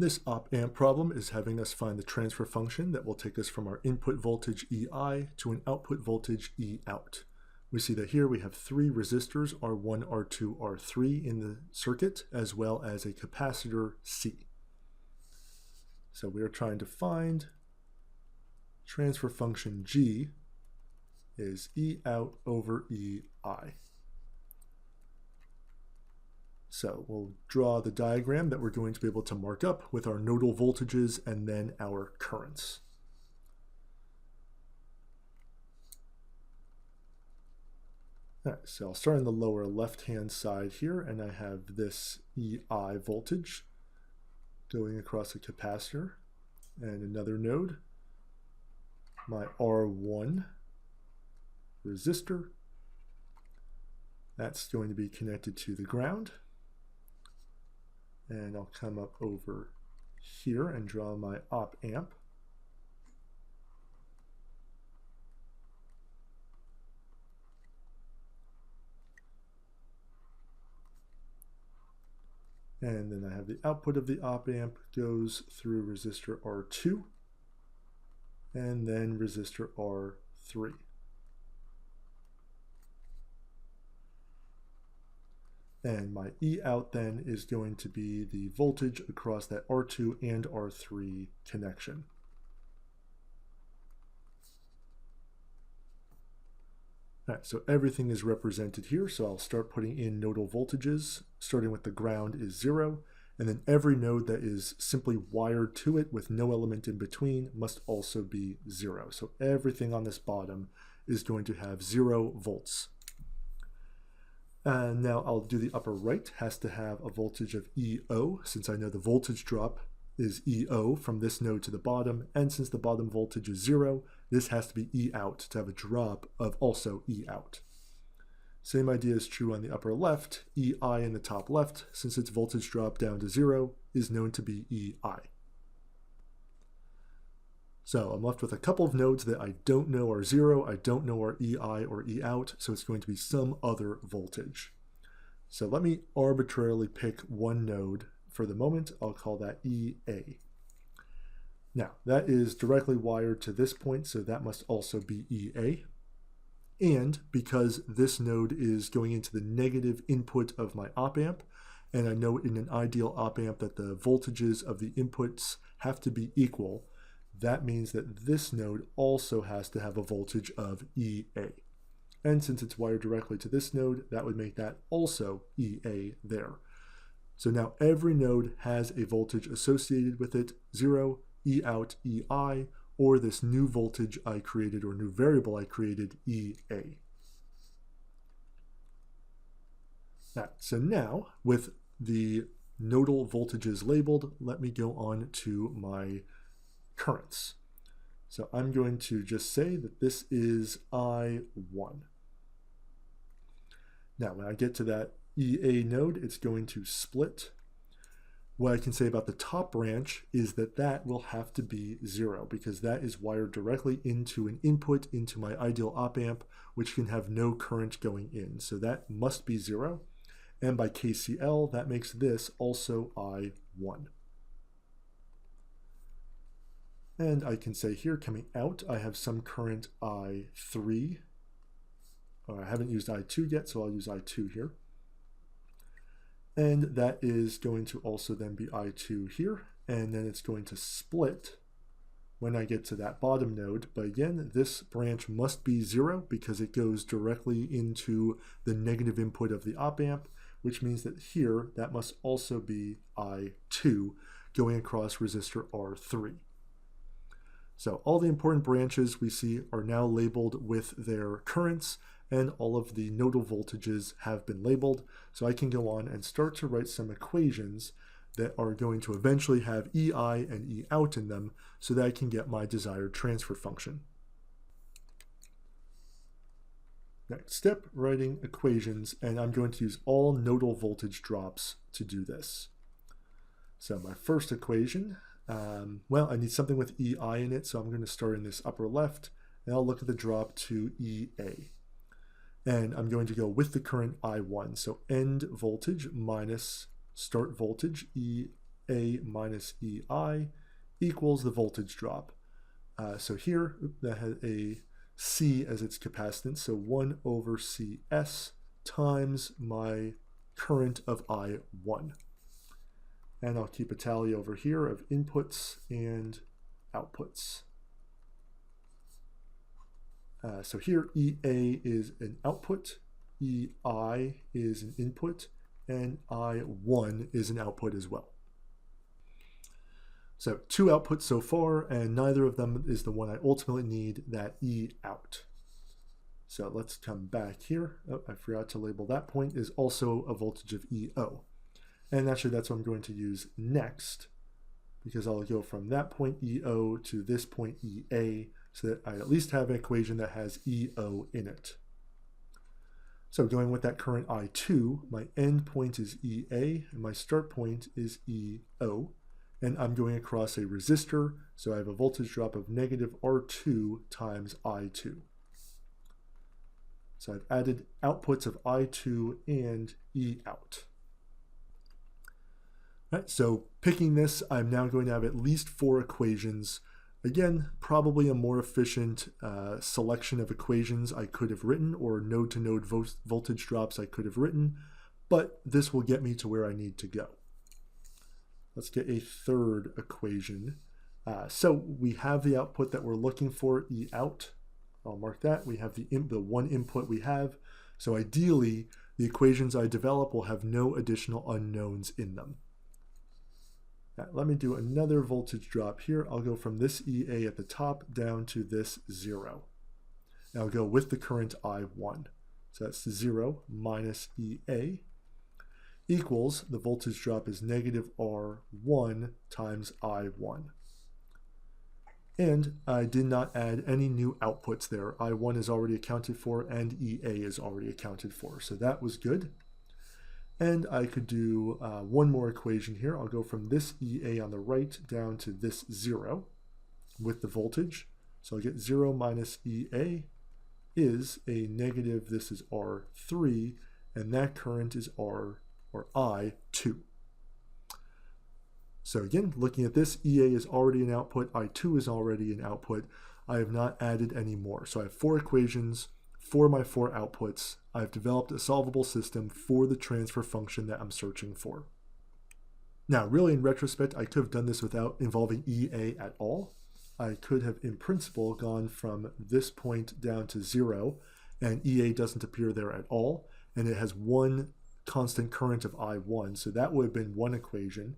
This op-amp problem is having us find the transfer function that will take us from our input voltage EI to an output voltage Eout. We see that here we have three resistors, R1, R2, R3 in the circuit, as well as a capacitor C. So we are trying to find transfer function G is Eout over EI. So we'll draw the diagram that we're going to be able to mark up with our nodal voltages and then our currents. All right, so I'll start on the lower left-hand side here, and I have this EI voltage going across a capacitor and another node, my R1 resistor. That's going to be connected to the ground. And I'll come up over here and draw my op-amp. And then I have the output of the op-amp goes through resistor R2 and then resistor R3. And my Eout then is going to be the voltage across that R2 and R3 connection. All right, so everything is represented here, so I'll start putting in nodal voltages. Starting with the ground is 0, and then every node that is simply wired to it with no element in between must also be 0. So everything on this bottom is going to have 0 volts. And now I'll do the upper right, has to have a voltage of EO, since I know the voltage drop is EO from this node to the bottom, and since the bottom voltage is 0, this has to be Eout to have a drop of also Eout. Same idea is true on the upper left. EI in the top left, since its voltage drop down to 0, is known to be EI. So I'm left with a couple of nodes that I don't know are 0, I don't know are EI or Eout, so it's going to be some other voltage. So let me arbitrarily pick one node for the moment. I'll call that EA. Now, that is directly wired to this point, so that must also be EA. And because this node is going into the negative input of my op-amp, and I know in an ideal op-amp that the voltages of the inputs have to be equal, that means that this node also has to have a voltage of EA. And since it's wired directly to this node, that would make that also EA there. So now every node has a voltage associated with it, 0, Eout, EI, or this new voltage I created or new variable I created, EA. So now, with the nodal voltages labeled, let me go on to my currents. So I'm going to just say that this is I1. Now when I get to that EA node, it's going to split. What I can say about the top branch is that that will have to be 0 because that is wired directly into an input into my ideal op-amp, which can have no current going in. So that must be 0. And by KCL, that makes this also I1. And I can say here, coming out, I have some current I3. I haven't used I2 yet, so I'll use I2 here. And that is going to also then be I2 here, and then it's going to split when I get to that bottom node. But again, this branch must be 0 because it goes directly into the negative input of the op-amp, which means that here, that must also be I2 going across resistor R3. So all the important branches we see are now labeled with their currents, and all of the nodal voltages have been labeled. So I can go on and start to write some equations that are going to eventually have EI and Eout in them so that I can get my desired transfer function. Next step, writing equations, and I'm going to use all nodal voltage drops to do this. So my first equation, well, I need something with EI in it, so I'm going to start in this upper left, and I'll look at the drop to EA. And I'm going to go with the current I1, so end voltage minus start voltage EA minus EI equals the voltage drop. So here that has a C as its capacitance, so 1 over CS times my current of I1. And I'll keep a tally over here of inputs and outputs. So here EA is an output, EI is an input, and I1 is an output as well. So 2 outputs so far, and neither of them is the one I ultimately need, that Eout. So let's come back here. Oh, I forgot to label that point is also a voltage of EO. And actually that's what I'm going to use next, because I'll go from that point EO to this point EA, so that I at least have an equation that has EO in it. So going with that current I2, my end point is EA, and my start point is EO. And I'm going across a resistor, so I have a voltage drop of negative R2 times I2. So I've added outputs of I2 and Eout. Right, so picking this, I'm now going to have at least 4 equations. Again, probably a more efficient selection of equations I could have written, or node-to-node voltage drops I could have written, but this will get me to where I need to go. Let's get a third equation. So we have the output that we're looking for, Eout. I'll mark that. We have the one input we have. So ideally, the equations I develop will have no additional unknowns in them. Now, let me do another voltage drop here. I'll go from this EA at the top down to this 0. And I'll go with the current I1. So that's 0 minus EA equals, the voltage drop is negative R1 times I1. And I did not add any new outputs there. I1 is already accounted for and EA is already accounted for. So that was good. And I could do one more equation here. I'll go from this EA on the right down to this 0 with the voltage. So I'll get 0 minus EA is a negative, this is R3, and that current is I2. So again, looking at this, EA is already an output, I2 is already an output. I have not added any more. So I have 4 equations for my 4 outputs. I've developed a solvable system for the transfer function that I'm searching for. Now, really in retrospect, I could have done this without involving EA at all. I could have, in principle, gone from this point down to 0, and EA doesn't appear there at all, and it has one constant current of I1, so that would have been one equation.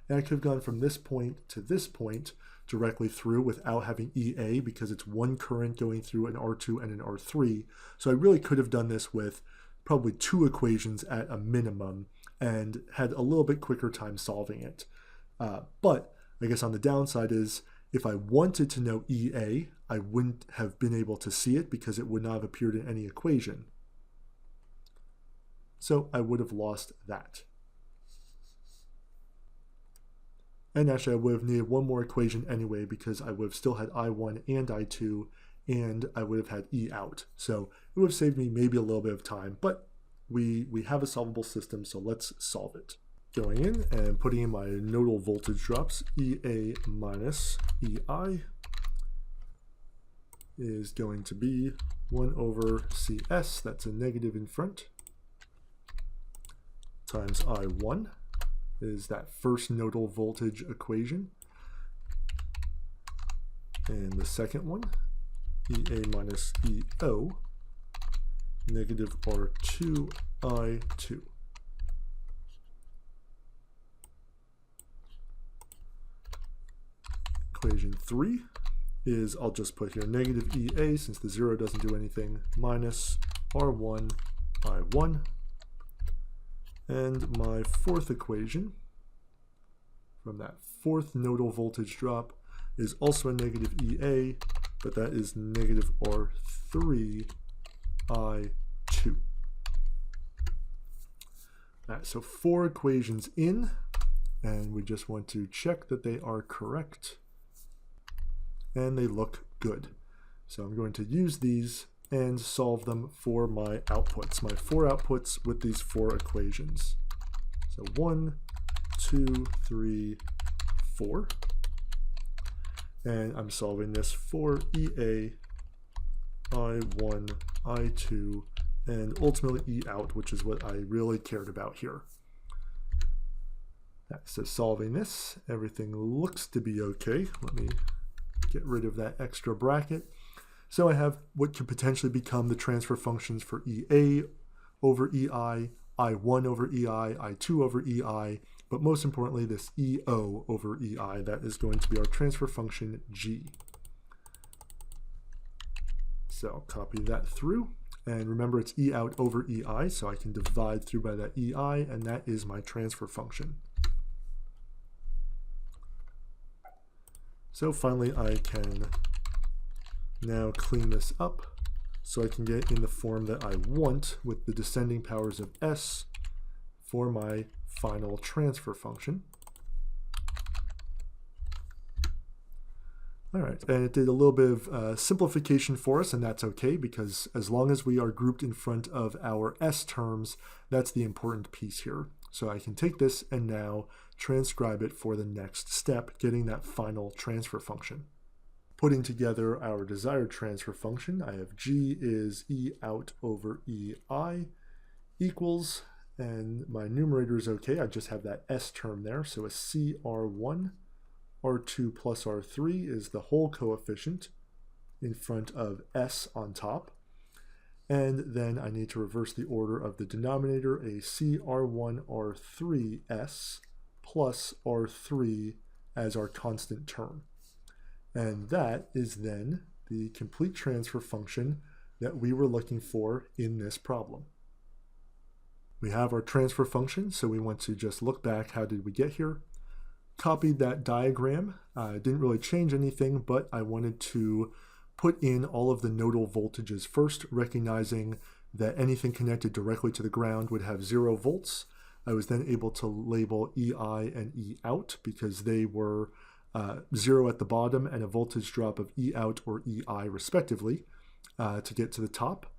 And I could have gone from this point to this point directly through without having EA, because it's one current going through an R2 and an R3. So I really could have done this with probably 2 equations at a minimum and had a little bit quicker time solving it. But I guess on the downside is, if I wanted to know EA, I wouldn't have been able to see it because it would not have appeared in any equation. So I would have lost that. And actually I would have needed one more equation anyway, because I would have still had I1 and I2, and I would have had Eout. So it would have saved me maybe a little bit of time, but we have a solvable system, so let's solve it. Going in and putting in my nodal voltage drops, EA minus EI is going to be 1 over CS, that's a negative in front, times I1 is that first nodal voltage equation. And the second one, EA minus EO, negative R2 I2. Equation 3 is, I'll just put here negative EA, since the 0 doesn't do anything, minus R1 I1. And my fourth equation from that fourth nodal voltage drop is also a negative EA, but that is negative R3 I2. All right, so 4 equations in, and we just want to check that they are correct. And they look good. So I'm going to use these and solve them for my outputs, my 4 outputs with these 4 equations. So 1, 2, 3, 4. And I'm solving this for EA, I1, I2, and ultimately Eout, which is what I really cared about here. So solving this, everything looks to be okay. Let me get rid of that extra bracket. So I have what could potentially become the transfer functions for EA over EI, I1 over EI, I2 over EI, but most importantly this EO over EI, that is going to be our transfer function G. So I'll copy that through, and remember it's Eout over EI, so I can divide through by that EI, and that is my transfer function. So finally I can now clean this up so I can get in the form that I want with the descending powers of S for my final transfer function. All right, and it did a little bit of simplification for us, and that's okay, because as long as we are grouped in front of our S terms, that's the important piece here. So I can take this and now transcribe it for the next step, getting that final transfer function. Putting together our desired transfer function, I have G is Eout over EI equals, and my numerator is okay, I just have that S term there, so a CR1, R2 plus R3 is the whole coefficient in front of S on top. And then I need to reverse the order of the denominator, a CR1 R3S plus R3 as our constant term. And that is then the complete transfer function that we were looking for in this problem. We have our transfer function, so we want to just look back, how did we get here? Copied that diagram. Didn't really change anything, but I wanted to put in all of the nodal voltages first, recognizing that anything connected directly to the ground would have 0 volts. I was then able to label EI and Eout because they were 0 at the bottom and a voltage drop of Eout or EI respectively to get to the top.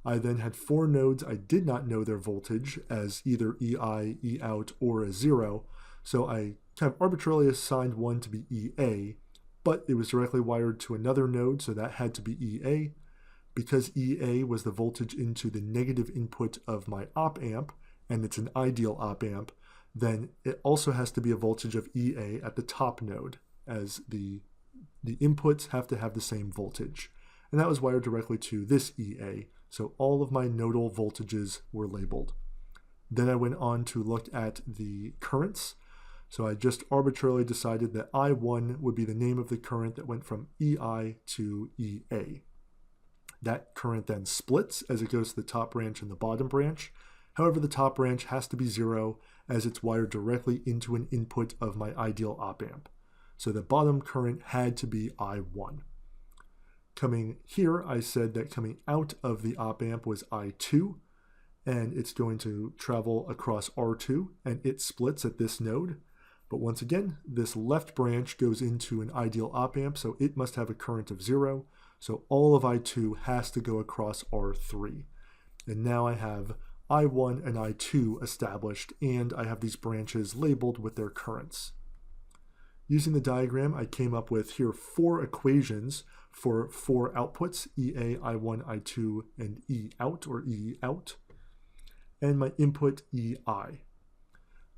I then had 4 nodes I did not know their voltage as either EI, Eout, or a 0, so I kind of arbitrarily assigned one to be EA, but it was directly wired to another node, so that had to be EA. Because EA was the voltage into the negative input of my op amp, and it's an ideal op amp, then it also has to be a voltage of EA at the top node, as the inputs have to have the same voltage. And that was wired directly to this EA, so all of my nodal voltages were labeled. Then I went on to look at the currents. So I just arbitrarily decided that I1 would be the name of the current that went from EI to EA. That current then splits as it goes to the top branch and the bottom branch. However, the top branch has to be 0 as it's wired directly into an input of my ideal op amp. So the bottom current had to be I1. Coming here, I said that coming out of the op amp was I2, and it's going to travel across R2, and it splits at this node. But once again, this left branch goes into an ideal op amp, so it must have a current of 0. So all of I2 has to go across R3. And now I have I1 and I2 established, and I have these branches labeled with their currents. Using the diagram, I came up with here 4 equations for 4 outputs, EA, I1, I2, and Eout or Eout, and my input EI.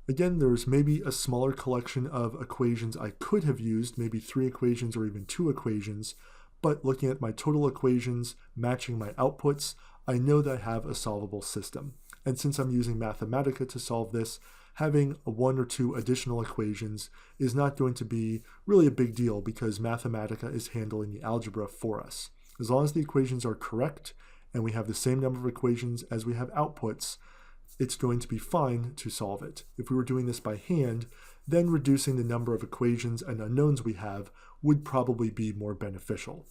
Again, there's maybe a smaller collection of equations I could have used, maybe 3 equations or even 2 equations, but looking at my total equations matching my outputs, I know that I have a solvable system. And since I'm using Mathematica to solve this, having 1 or 2 additional equations is not going to be really a big deal because Mathematica is handling the algebra for us. As long as the equations are correct and we have the same number of equations as we have outputs, it's going to be fine to solve it. If we were doing this by hand, then reducing the number of equations and unknowns we have would probably be more beneficial.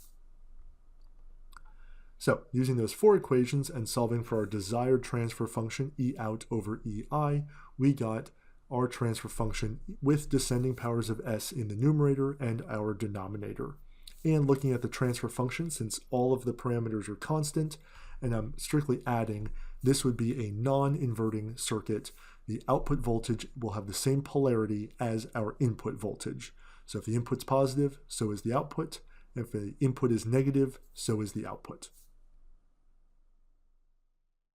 So using those 4 equations and solving for our desired transfer function Eout over EI, we got our transfer function with descending powers of S in the numerator and our denominator. And looking at the transfer function, since all of the parameters are constant and I'm strictly adding, this would be a non-inverting circuit the output voltage will have the same polarity as our input voltage. So if the input's positive, so is the output. If the input is negative, so is the output.